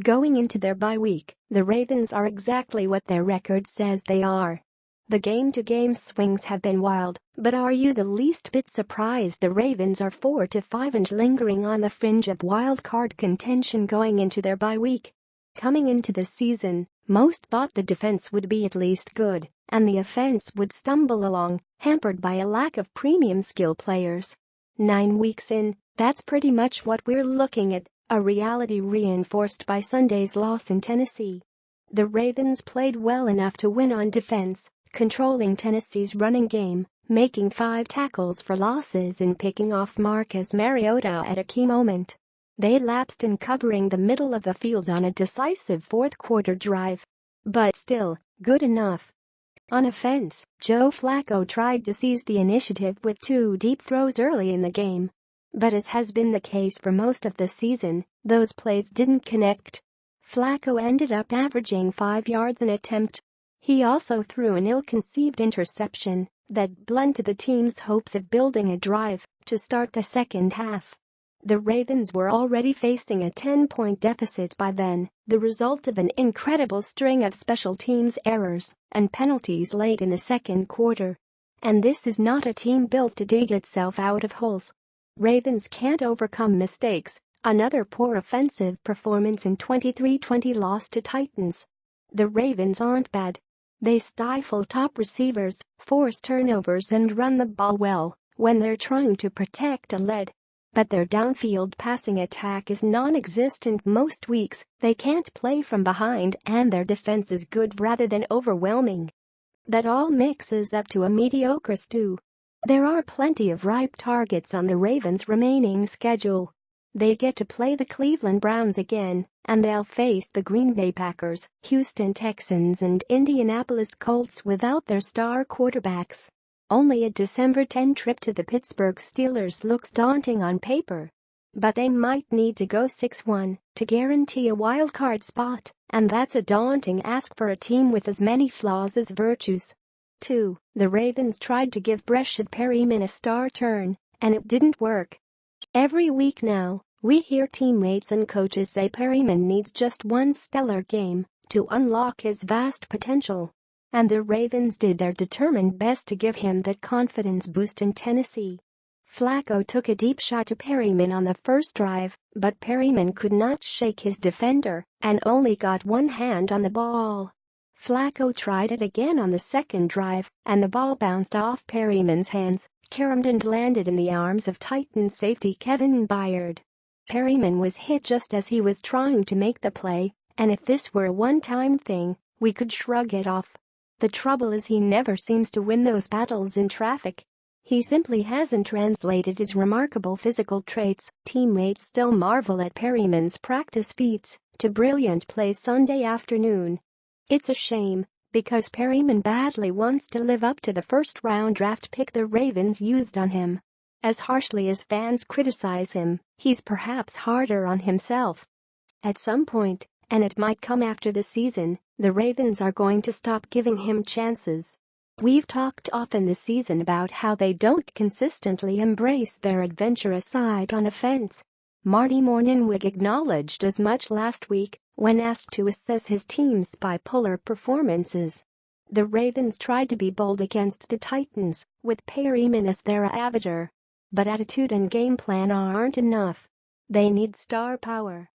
Going into their bye week, the Ravens are exactly what their record says they are. The game-to-game swings have been wild, but are you the least bit surprised the Ravens are 4-5 and lingering on the fringe of wild-card contention going into their bye week? Coming into the season, most thought the defense would be at least good, and the offense would stumble along, hampered by a lack of premium skill players. 9 weeks in, that's pretty much what we're looking at, a reality reinforced by Sunday's loss in Tennessee. The Ravens played well enough to win on defense, controlling Tennessee's running game, making 5 tackles for losses and picking off Marcus Mariota at a key moment. They lapsed in covering the middle of the field on a decisive fourth-quarter drive. But still, good enough. On offense, Joe Flacco tried to seize the initiative with 2 deep throws early in the game. But as has been the case for most of the season, those plays didn't connect. Flacco ended up averaging 5 yards an attempt. He also threw an ill-conceived interception that blunted the team's hopes of building a drive to start the second half. The Ravens were already facing a 10-point deficit by then, the result of an incredible string of special teams errors and penalties late in the second quarter. And this is not a team built to dig itself out of holes. Ravens can't overcome mistakes. Another poor offensive performance in 23-20 loss to Titans. The Ravens aren't bad. They stifle top receivers, force turnovers and run the ball well when they're trying to protect a lead. But their downfield passing attack is non-existent most weeks. They can't play from behind and their defense is good rather than overwhelming. That all mixes up to a mediocre stew. There are plenty of ripe targets on the Ravens' remaining schedule. They get to play the Cleveland Browns again, and they'll face the Green Bay Packers, Houston Texans and Indianapolis Colts without their star quarterbacks. Only a December 10 trip to the Pittsburgh Steelers looks daunting on paper. But they might need to go 6-1 to guarantee a wild-card spot, and that's a daunting ask for a team with as many flaws as virtues. 2. The Ravens tried to give Breshad Perriman a star turn, and it didn't work. Every week now, we hear teammates and coaches say Perriman needs just one stellar game to unlock his vast potential. And the Ravens did their determined best to give him that confidence boost in Tennessee. Flacco took a deep shot to Perriman on the first drive, but Perriman could not shake his defender and only got one hand on the ball. Flacco tried it again on the second drive, and the ball bounced off Perriman's hands, caromed and landed in the arms of Titans safety Kevin Byard. Perriman was hit just as he was trying to make the play, and if this were a one-time thing, we could shrug it off. The trouble is he never seems to win those battles in traffic. He simply hasn't translated his remarkable physical traits. Teammates still marvel at Perriman's practice feats to brilliant plays Sunday afternoon. It's a shame, because Perriman badly wants to live up to the first-round draft pick the Ravens used on him. As harshly as fans criticize him, he's perhaps harder on himself. At some point, and it might come after the season, the Ravens are going to stop giving him chances. We've talked often this season about how they don't consistently embrace their adventurous side on offense. Marty Mornhinweg acknowledged as much last week when asked to assess his team's bipolar performances. The Ravens tried to be bold against the Titans, with Perriman as their arbiter. But attitude and game plan aren't enough. They need star power.